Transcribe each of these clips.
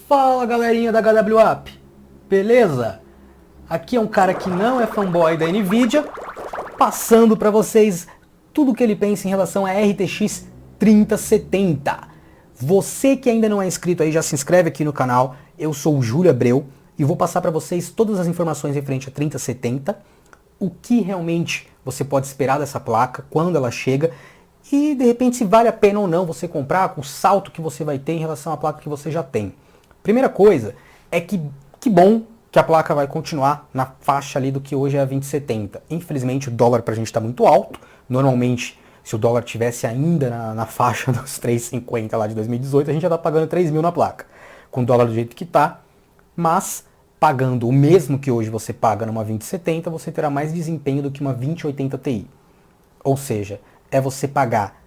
Fala galerinha da HWAP, beleza? Aqui é um cara que não é fanboy da Nvidia, passando para vocês tudo o que ele pensa em relação a RTX 3070. Você que ainda não é inscrito aí, já se inscreve aqui no canal. Eu sou o Júlio Abreu e vou passar para vocês todas as informações referente a 3070, o que realmente você pode esperar dessa placa, quando ela chega, e de repente se vale a pena ou não você comprar, com o salto que você vai ter em relação à placa que você já tem. Primeira coisa é que bom que a placa vai continuar na faixa ali do que hoje é a 2070. Infelizmente o dólar pra gente está muito alto. Normalmente, se o dólar tivesse ainda na faixa dos 3,50 lá de 2018, a gente já tá pagando 3 mil na placa. Com o dólar do jeito que tá, mas pagando o mesmo que hoje você paga numa 2070, você terá mais desempenho do que uma 2080 Ti. Ou seja, é você pagar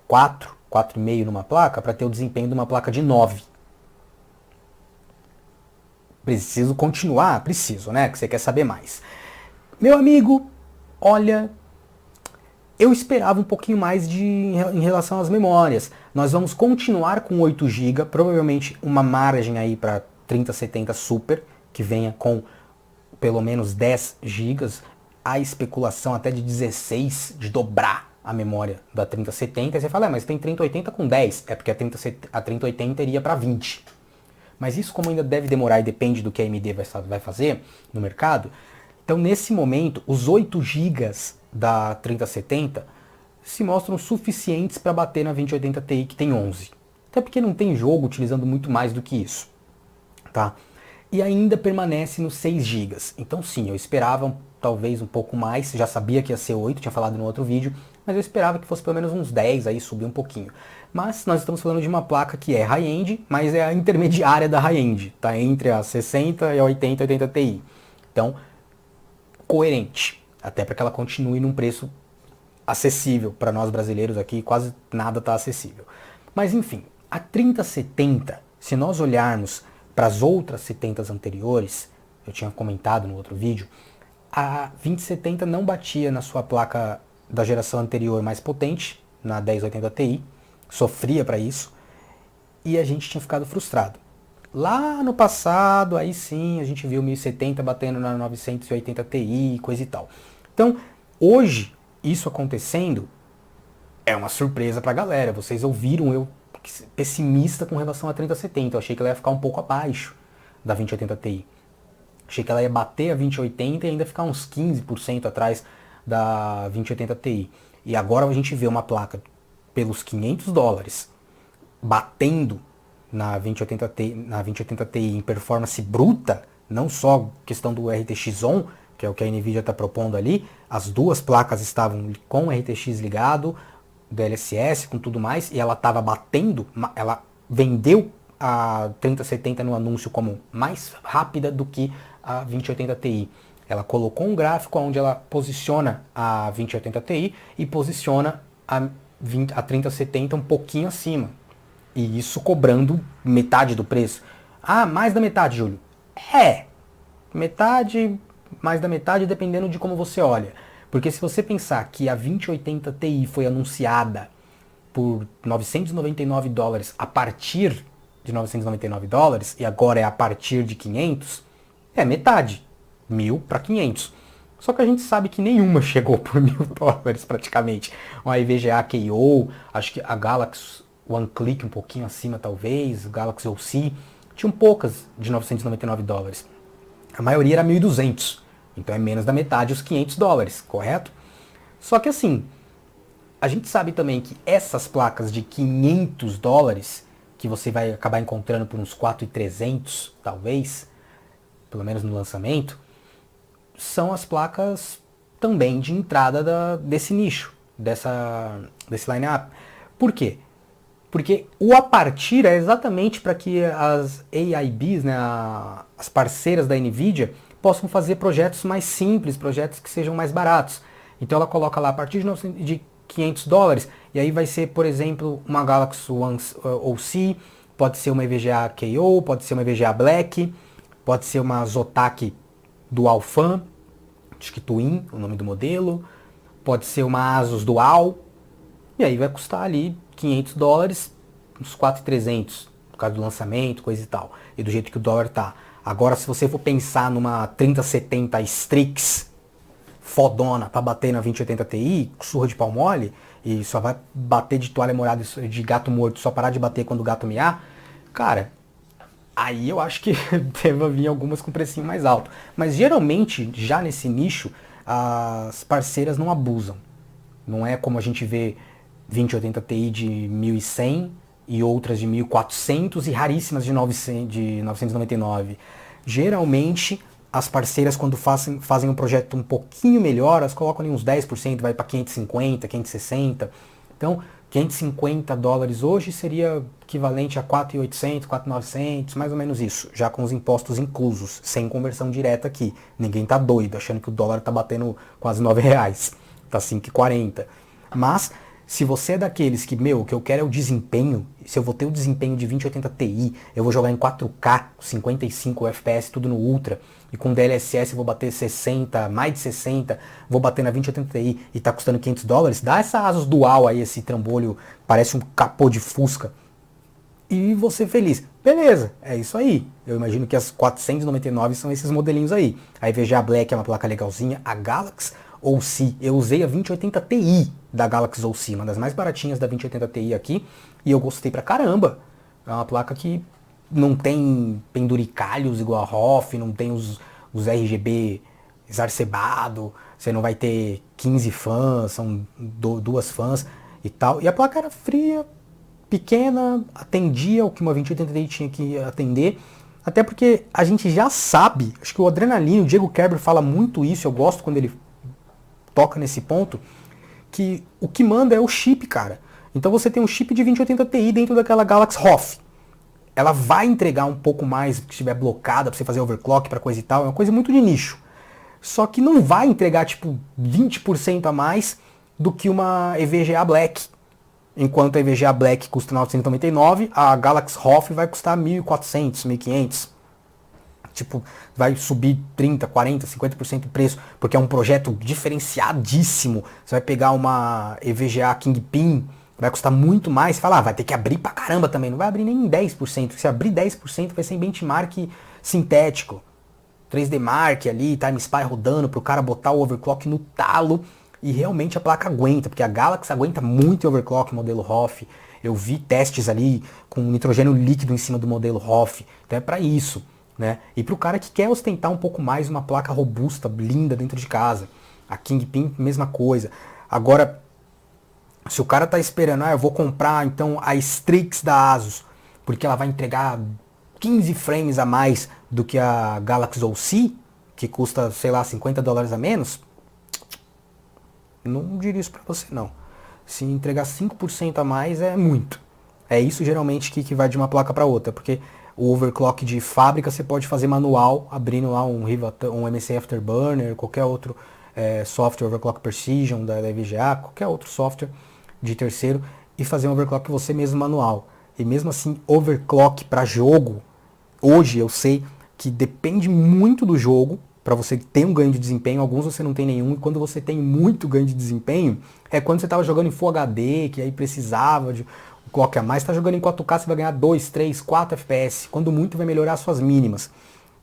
4, 4,5 numa placa para ter o desempenho de uma placa de 9. Preciso continuar? Preciso, né? Que você quer saber mais. Meu amigo, olha, eu esperava um pouquinho mais em relação às memórias. Nós vamos continuar com 8 GB, provavelmente uma margem aí para 3070 Super, que venha com pelo menos 10 GB. A especulação até de 16, de dobrar a memória da 3070. E você fala, mas tem 3080 com 10. É porque a 3080 iria para 20. Mas isso, como ainda deve demorar e depende do que a AMD vai fazer no mercado, então nesse momento os 8 GB da 3070 se mostram suficientes para bater na 2080 Ti, que tem 11. Até porque não tem jogo utilizando muito mais do que isso. Tá? E ainda permanece nos 6 GB. Então sim, eu esperava talvez um pouco mais, já sabia que ia ser 8, tinha falado no outro vídeo, mas eu esperava que fosse pelo menos uns 10, aí subir um pouquinho. Mas nós estamos falando de uma placa que é high-end, mas é a intermediária da high-end, tá entre a 60 e a 80 Ti. Então, coerente, até para que ela continue num preço acessível para nós brasileiros aqui, quase nada está acessível. Mas enfim, a 3070, se nós olharmos para as outras 70 anteriores, eu tinha comentado no outro vídeo, a 2070 não batia na sua placa da geração anterior mais potente, na 1080 Ti, sofria para isso, e a gente tinha ficado frustrado. Lá no passado, aí sim, a gente viu 1070 batendo na 980 Ti, coisa e tal. Então, hoje, isso acontecendo é uma surpresa pra galera. Vocês ouviram eu pessimista com relação a 3070. Eu achei que ela ia ficar um pouco abaixo da 2080 Ti. Achei que ela ia bater a 2080 e ainda ficar uns 15% atrás da 2080 Ti. E agora a gente vê uma placa pelos $500 batendo na 2080 Ti em performance bruta, não só questão do RTX On, que é o que a Nvidia está propondo ali, as duas placas estavam com o RTX ligado, DLSS, com tudo mais, e ela estava batendo, ela vendeu a 3070 no anúncio como mais rápida do que a 2080 Ti. Ela colocou um gráfico onde ela posiciona a 2080 Ti e posiciona a 3070 um pouquinho acima. E isso cobrando metade do preço. Ah, mais da metade, Júlio. Metade, mais da metade, dependendo de como você olha. Porque se você pensar que a 2080 Ti foi anunciada por $999 a partir de $999 e agora é a partir de 500, é metade. 1.000 para 500. Só que a gente sabe que nenhuma chegou por $1.000 praticamente. Uma EVGA KO, acho que a Galaxy One Click um pouquinho acima talvez, Galaxy OC, tinham poucas de $999. A maioria era 1.200, então é menos da metade os $500, correto? Só que assim, a gente sabe também que essas placas de $500, que você vai acabar encontrando por uns 4.300 talvez, pelo menos no lançamento, são as placas também de entrada desse nicho, desse line-up. Por quê? Porque o a partir é exatamente para que as AIBs, né, as parceiras da Nvidia, possam fazer projetos mais simples, projetos que sejam mais baratos. Então ela coloca lá a partir de $500, e aí vai ser, por exemplo, uma Galaxy One OC, pode ser uma EVGA KO, pode ser uma EVGA Black, pode ser uma Zotac Dual Fan, acho que Twin, o nome do modelo, pode ser uma Asus Dual, e aí vai custar ali $500, uns 4.300, por causa do lançamento, coisa e tal, e do jeito que o dólar tá. Agora, se você for pensar numa 3070 Strix fodona pra bater na 2080 Ti, surra de pau mole, e só vai bater de toalha molhada de gato morto, só parar de bater quando o gato miar, cara, aí eu acho que deve vir algumas com precinho mais alto. Mas geralmente, já nesse nicho, as parceiras não abusam. Não é como a gente vê 2080 Ti de 1100 e outras de 1400 e raríssimas de 999. Geralmente, as parceiras, quando fazem um projeto um pouquinho melhor, elas colocam ali uns 10%, vai para 550, 560. Então, 550 dólares hoje seria equivalente a 4.800, 4.900, mais ou menos isso, já com os impostos inclusos, sem conversão direta aqui. Ninguém tá doido, achando que o dólar tá batendo quase R$9, tá 5,40. Mas, se você é daqueles que, o que eu quero é o desempenho, se eu vou ter o desempenho de 2080 Ti, eu vou jogar em 4K, 55 FPS, tudo no Ultra, e com DLSS eu vou bater 60, mais de 60, vou bater na 2080 Ti e tá custando 500 dólares, dá essa Asus Dual aí, esse trambolho, parece um capô de Fusca, e você feliz. Beleza, é isso aí. Eu imagino que as 499 são esses modelinhos aí. A EVGA Black é uma placa legalzinha, a Galaxy OC, eu usei a 2080 Ti da Galaxy OC, uma das mais baratinhas da 2080 Ti aqui, e eu gostei pra caramba. É uma placa que não tem penduricalhos igual a ROF, não tem os RGB exacerbado, você não vai ter 15 fãs, são duas fãs e tal. E a placa era fria, pequena, atendia o que uma 2080 Ti tinha que atender. Até porque a gente já sabe, acho que o Adrenaline, o Diego Kerber fala muito isso, eu gosto quando ele toca nesse ponto, que o que manda é o chip, cara. Então você tem um chip de 2080 Ti dentro daquela Galaxy ROF. Ela vai entregar um pouco mais se estiver blocada para você fazer overclock para coisa e tal, é uma coisa muito de nicho. Só que não vai entregar tipo 20% a mais do que uma EVGA Black. Enquanto a EVGA Black custa 999, a Galaxy ROF vai custar 1.400, 1.500. Tipo, vai subir 30, 40, 50% o preço, porque é um projeto diferenciadíssimo. Você vai pegar uma EVGA Kingpin, vai custar muito mais. Você fala, vai ter que abrir pra caramba também. Não vai abrir nem em 10%. Se abrir 10% vai ser em benchmark sintético. 3D Mark ali, Time Spy rodando pro cara botar o overclock no talo. E realmente a placa aguenta, porque a Galaxy aguenta muito overclock modelo ROF. Eu vi testes ali com nitrogênio líquido em cima do modelo ROF. Então é pra isso, né? E pro cara que quer ostentar um pouco mais uma placa robusta, linda dentro de casa. A Kingpin, mesma coisa. Agora, se o cara tá esperando, eu vou comprar então a Strix da Asus, porque ela vai entregar 15 frames a mais do que a Galaxy OC, que custa, sei lá, 50 dólares a menos, não diria isso pra você não. Se entregar 5% a mais é muito. É isso geralmente que vai de uma placa para outra, porque o overclock de fábrica você pode fazer manual, abrindo lá um MSI Afterburner, qualquer outro software, Overclock Precision da EVGA, qualquer outro software de terceiro, e fazer um overclock você mesmo manual. E mesmo assim, overclock para jogo, hoje eu sei que depende muito do jogo para você ter um ganho de desempenho. Alguns você não tem nenhum, e quando você tem muito ganho de desempenho, é quando você estava jogando em Full HD, que aí precisava de um clock a mais. Está jogando em 4K, você vai ganhar 2, 3, 4 FPS, quando muito vai melhorar suas mínimas.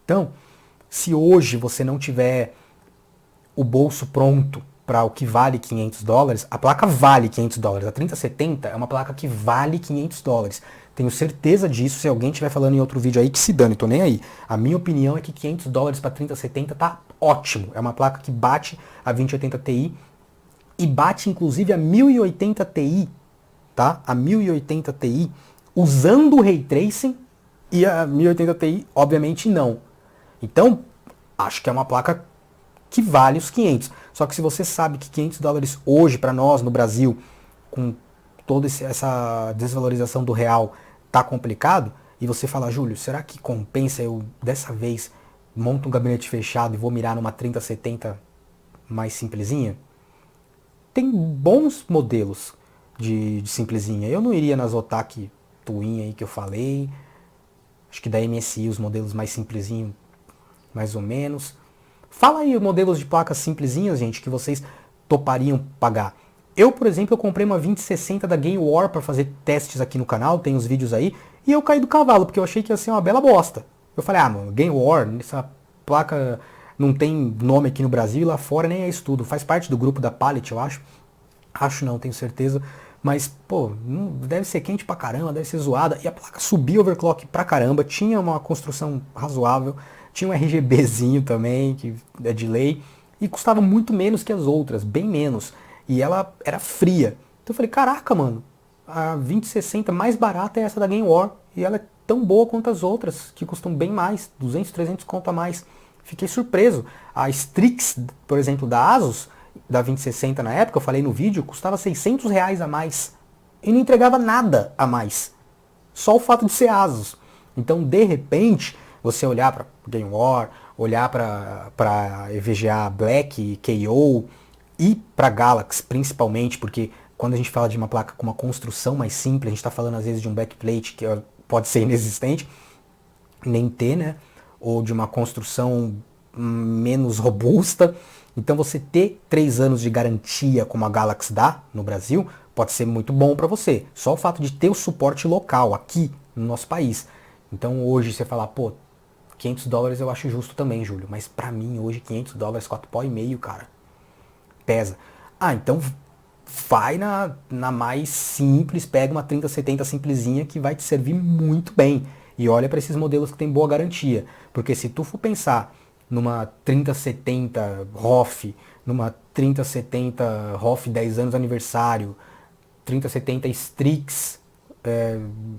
Então, se hoje você não tiver o bolso pronto para o que vale 500 dólares, a placa vale 500 dólares. A 3070 é uma placa que vale 500 dólares. Tenho certeza disso. Se alguém estiver falando em outro vídeo aí, que se dane, tô nem aí. A minha opinião é que 500 dólares para 3070 tá ótimo. É uma placa que bate a 2080 Ti e bate inclusive a 1080 Ti, tá? A 1080 Ti usando o Ray Tracing, e a 1080 Ti obviamente não. Então, acho que é uma placa que vale os 500. Só que se você sabe que 500 dólares hoje para nós no Brasil, com toda essa desvalorização do real, tá complicado, e você fala, Júlio, será que compensa eu dessa vez monto um gabinete fechado e vou mirar numa 3070 mais simplesinha? Tem bons modelos de simplesinha. Eu não iria na Zotac Twin aí que eu falei. Acho que da MSI os modelos mais simplesinhos, mais ou menos. Fala aí os modelos de placas simplesinhas, gente, que vocês topariam pagar. Eu, por exemplo, eu comprei uma 2060 da Game War para fazer testes aqui no canal, tem os vídeos aí. E eu caí do cavalo, porque eu achei que ia ser uma bela bosta. Eu falei, mano, Game War, essa placa não tem nome aqui no Brasil e lá fora nem é estudo. Faz parte do grupo da Pallet, eu acho. Acho não, tenho certeza. Mas, pô, deve ser quente pra caramba, deve ser zoada. E a placa subia overclock pra caramba, tinha uma construção razoável, tinha um RGBzinho também, que é de lei, e custava muito menos que as outras, bem menos. E ela era fria. Então eu falei, caraca, mano, a 2060 mais barata é essa da Game War. E ela é tão boa quanto as outras, que custam bem mais, 200, 300 conto a mais. Fiquei surpreso. A Strix, por exemplo, da Asus, da 2060 na época, eu falei no vídeo, custava R$ 600 a mais. E não entregava nada a mais. Só o fato de ser Asus. Então, de repente, você olhar para Game War, olhar para EVGA Black, KO e para Galaxy principalmente, porque quando a gente fala de uma placa com uma construção mais simples, a gente está falando às vezes de um backplate que pode ser inexistente, nem ter, né? Ou de uma construção menos robusta. Então você ter 3 anos de garantia como a Galaxy dá no Brasil pode ser muito bom para você. Só o fato de ter o suporte local aqui no nosso país. Então hoje você falar, pô, $500 eu acho justo também, Júlio. Mas pra mim hoje $500, 4,5 pau, cara, pesa. Então vai na mais simples, pega uma 3070 simplesinha que vai te servir muito bem. E olha para esses modelos que tem boa garantia. Porque se tu for pensar numa 3070 ROF, numa 3070 ROF 10 anos aniversário, 3070 Strix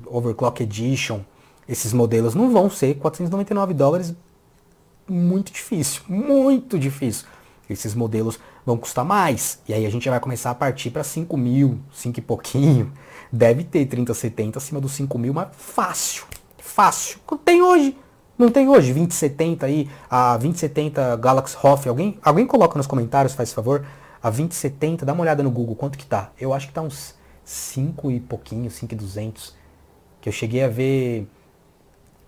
Overclock Edition, esses modelos não vão ser $499, muito difícil, muito difícil. Esses modelos vão custar mais, e aí a gente vai começar a partir para 5 mil, 5 e pouquinho. Deve ter 3070 acima dos 5 mil, mas fácil, fácil. Tem hoje. Não tem hoje 2070 aí, a 2070 Galaxy ROF, alguém coloca nos comentários, faz favor, a 2070, dá uma olhada no Google, quanto que tá? Eu acho que tá uns 5 e pouquinho, 5.200, que eu cheguei a ver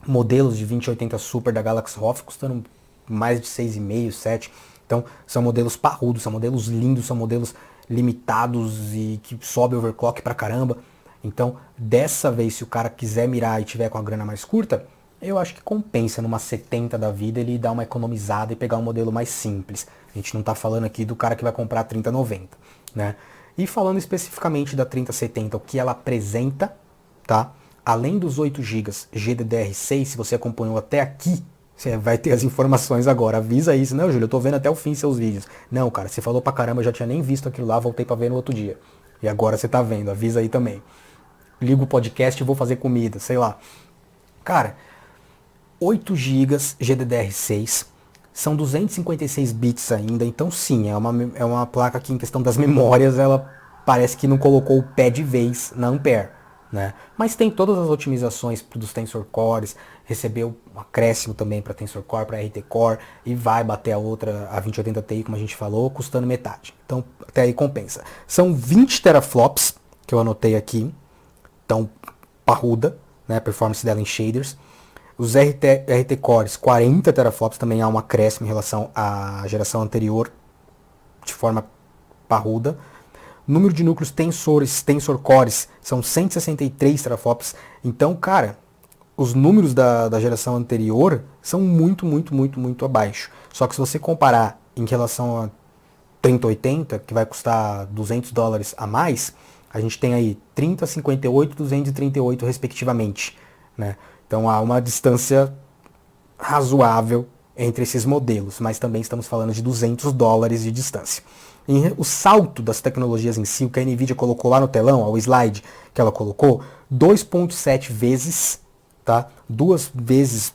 modelos de 2080 Super da Galaxy ROF custando mais de 6,5, 7. Então são modelos parrudos, são modelos lindos, são modelos limitados e que sobe overclock pra caramba. Então dessa vez, se o cara quiser mirar e tiver com a grana mais curta, eu acho que compensa numa 70 da vida ele dar uma economizada e pegar um modelo mais simples. A gente não está falando aqui do cara que vai comprar a 3090, né? E falando especificamente da 3070, o que ela apresenta, tá? Além dos 8 GB GDDR6, se você acompanhou até aqui, você vai ter as informações agora. Avisa isso, não, Júlio, eu tô vendo até o fim seus vídeos. Não, cara, você falou pra caramba, eu já tinha nem visto aquilo lá, voltei pra ver no outro dia. E agora você tá vendo, avisa aí também. Ligo o podcast e vou fazer comida, sei lá. Cara, 8 GB GDDR6, são 256 bits ainda, então sim, é uma placa que em questão das memórias, ela parece que não colocou o pé de vez na Ampere, né? Mas tem todas as otimizações dos Tensor Cores, recebeu um acréscimo também para Tensor Core, para RT Core, e vai bater a outra, a 2080 Ti, como a gente falou, custando metade. Então até aí compensa. São 20 teraflops, que eu anotei aqui, então parruda, né, a performance dela em shaders. Os RT Cores, 40 teraflops, também há um acréscimo em relação à geração anterior, de forma parruda. Número de núcleos Tensor Cores, são 163 teraflops. Então, cara, os números da geração anterior são muito, muito, muito, muito abaixo. Só que se você comparar em relação a 3080, que vai custar $200 a mais, a gente tem aí 30, 58, 238 respectivamente, né? Então há uma distância razoável entre esses modelos, mas também estamos falando de $200 de distância. E o salto das tecnologias em si, o que a Nvidia colocou lá no telão, o slide que ela colocou, 2,7 vezes, tá? Duas vezes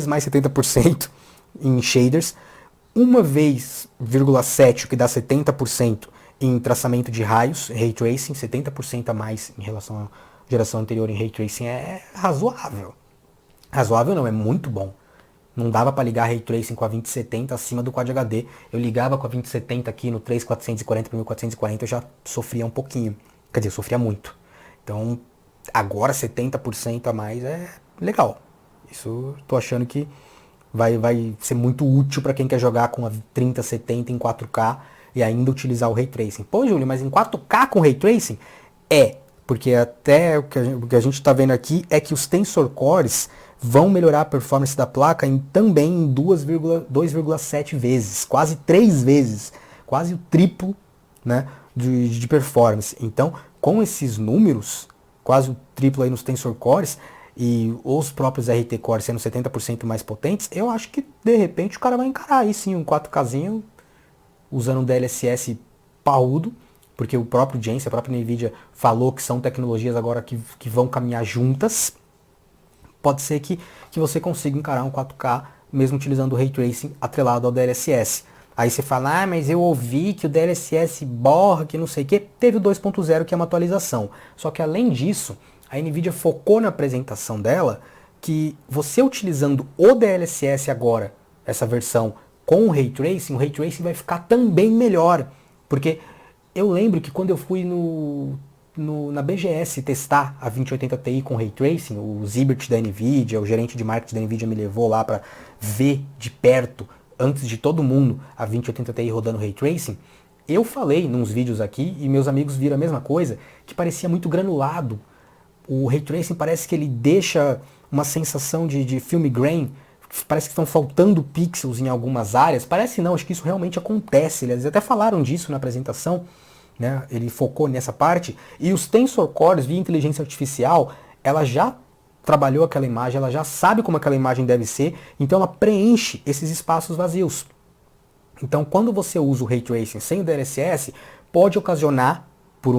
mais 70% em shaders, 1,7, o que dá 70% em traçamento de raios, Ray Tracing, 70% a mais em relação à geração anterior em Ray Tracing, é razoável. Razoável não, é muito bom. Não dava para ligar Ray Tracing com a 2070 acima do Quad HD. Eu ligava com a 2070 aqui no 3440 por 1440, eu já sofria um pouquinho. Quer dizer, eu sofria muito. Então, agora 70% a mais é legal. Isso tô achando que vai ser muito útil para quem quer jogar com a 3070 em 4K e ainda utilizar o Ray Tracing. Pô, Júlio, mas em 4K com Ray Tracing? porque até o que a gente está vendo aqui é que os Tensor Cores vão melhorar a performance da placa também em 2,7 vezes, quase 3 vezes, quase o triplo, né, de performance. Então, com esses números, quase o triplo aí nos Tensor Cores, e os próprios RT Core sendo 70% mais potentes, eu acho que de repente o cara vai encarar aí sim um 4Kzinho usando um DLSS parrudo, porque o próprio Jensen, a própria Nvidia falou que são tecnologias agora que vão caminhar juntas. Pode ser que você consiga encarar um 4K mesmo utilizando o Ray Tracing atrelado ao DLSS. Aí você fala, mas eu ouvi que o DLSS borra, que não sei o que. Teve o 2.0 que é uma atualização. Só que além disso, a Nvidia focou na apresentação dela que você utilizando o DLSS agora, essa versão com o Ray Tracing vai ficar também melhor. Porque eu lembro que quando eu fui na BGS testar a 2080 Ti com Ray Tracing, o Zibert da Nvidia, o gerente de marketing da Nvidia me levou lá para ver de perto, antes de todo mundo, a 2080 Ti rodando Ray Tracing. Eu falei nos vídeos aqui, e meus amigos viram a mesma coisa, que parecia muito granulado. O Ray Tracing parece que ele deixa uma sensação de film grain, parece que estão faltando pixels em algumas áreas. Parece não, acho que isso realmente acontece. Eles até falaram disso na apresentação, né? Ele focou nessa parte. E os Tensor Cores, via inteligência artificial, ela já trabalhou aquela imagem, ela já sabe como aquela imagem deve ser, então ela preenche esses espaços vazios. Então quando você usa o Ray Tracing sem o DLSS, pode ocasionar, por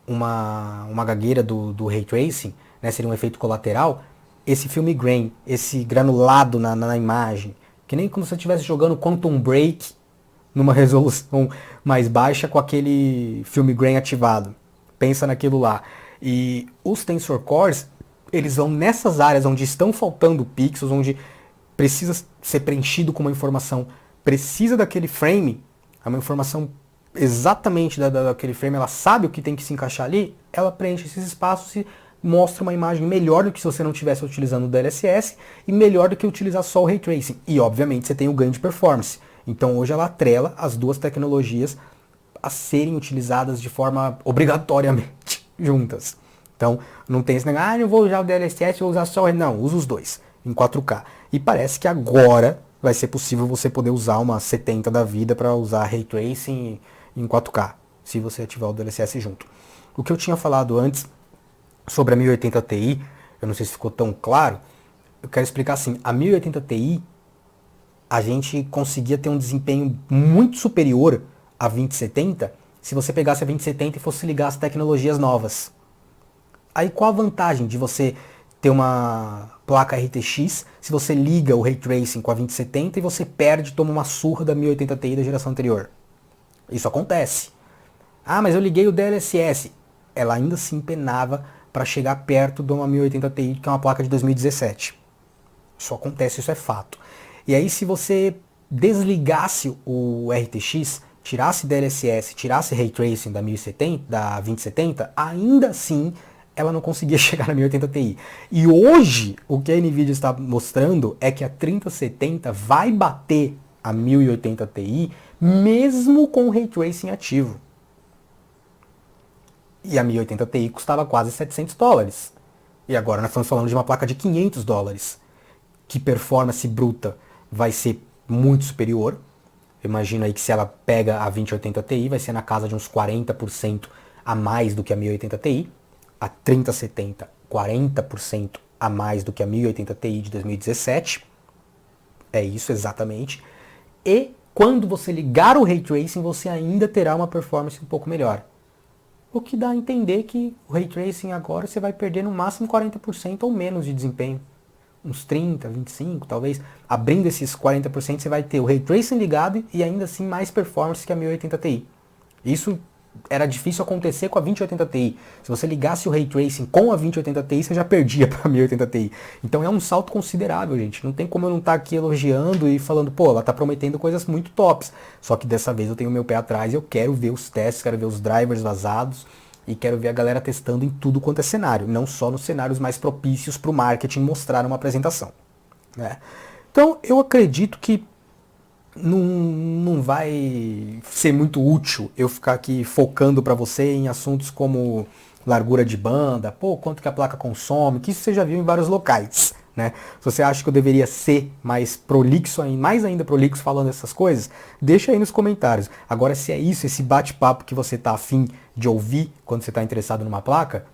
uma gagueira do Ray Tracing, né, seria um efeito colateral, esse film grain, esse granulado na imagem, que nem quando você estivesse jogando Quantum Break numa resolução mais baixa com aquele film grain ativado. Pensa naquilo lá. E os Tensor Cores, eles vão nessas áreas onde estão faltando pixels, onde precisa ser preenchido com uma informação, precisa daquele frame, é uma informação exatamente daquele frame, ela sabe o que tem que se encaixar ali, ela preenche esses espaços e mostra uma imagem melhor do que se você não estivesse utilizando o DLSS e melhor do que utilizar só o Ray Tracing. E obviamente você tem o ganho de performance. Então hoje ela atrela as duas tecnologias a serem utilizadas de forma obrigatoriamente juntas. Então não tem esse negócio, não vou usar o DLSS, vou usar só o... Não, usa os dois em 4K. E parece que agora vai ser possível você poder usar uma 70 da vida para usar Ray Tracing em 4K, se você ativar o DLSS junto. O que eu tinha falado antes sobre a 1080 Ti, eu não sei se ficou tão claro, eu quero explicar assim, a 1080 Ti, a gente conseguia ter um desempenho muito superior a 2070 se você pegasse a 2070 e fosse ligar as tecnologias novas. Aí qual a vantagem de você ter uma placa RTX se você liga o Ray Tracing com a 2070 e você perde, toma uma surra da 1080 Ti da geração anterior? Isso acontece. Ah, mas eu liguei o DLSS. Ela ainda se empenava para chegar perto de uma 1080 Ti, que é uma placa de 2017. Isso acontece, isso é fato. E aí se você desligasse o RTX, tirasse DLSS, tirasse Ray Tracing da 1070, da 2070, ainda assim ela não conseguia chegar na 1080 Ti. E hoje, o que a Nvidia está mostrando é que a 3070 vai bater a 1080 Ti, mesmo com o Ray Tracing ativo. E a 1080 Ti custava quase $700. E agora nós estamos falando de uma placa de $500. Que performance bruta vai ser muito superior. Imagina aí que se ela pega a 2080 Ti, vai ser na casa de uns 40% a mais do que a 1080 Ti. A 3070, 40% a mais do que a 1080 Ti de 2017. É isso exatamente. E quando você ligar o Ray Tracing, você ainda terá uma performance um pouco melhor. O que dá a entender que o Ray Tracing agora você vai perder no máximo 40% ou menos de desempenho. Uns 30, 25, talvez. Abrindo esses 40%, você vai ter o Ray Tracing ligado e ainda assim mais performance que a 1080 Ti. Isso era difícil acontecer com a 2080 Ti. Se você ligasse o Ray Tracing com a 2080 Ti, você já perdia para a 1080 Ti. Então é um salto considerável, gente. Não tem como eu não estar aqui elogiando e falando, pô, ela está prometendo coisas muito tops. Só que dessa vez eu tenho meu pé atrás e eu quero ver os testes, quero ver os drivers vazados e quero ver a galera testando em tudo quanto é cenário. Não só nos cenários mais propícios para o marketing mostrar uma apresentação, né? Então eu acredito que não vai ser muito útil eu ficar aqui focando para você em assuntos como largura de banda, pô, quanto que a placa consome, que isso você já viu em vários locais, né? Se você acha que eu deveria ser mais prolixo, mais ainda prolixo falando essas coisas, deixa aí nos comentários. Agora, se é isso, esse bate-papo que você tá afim de ouvir quando você está interessado numa placa,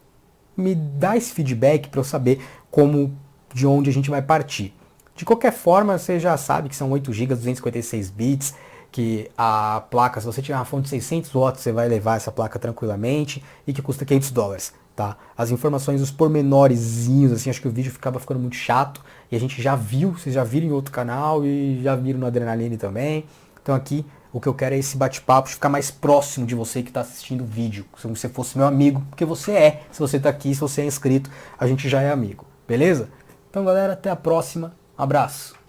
me dá esse feedback para eu saber de onde a gente vai partir. De qualquer forma, você já sabe que são 8 GB, 256 bits, que a placa, se você tiver uma fonte de 600 watts, você vai levar essa placa tranquilamente e que custa $500, tá? As informações, os pormenorezinhos, assim, acho que o vídeo ficava ficando muito chato e a gente já viu, vocês já viram em outro canal e já viram no Adrenaline também. Então aqui o que eu quero é esse bate-papo, ficar mais próximo de você que está assistindo o vídeo, como se você fosse meu amigo, porque você é, se você está aqui, se você é inscrito, a gente já é amigo, beleza? Então galera, até a próxima, um abraço!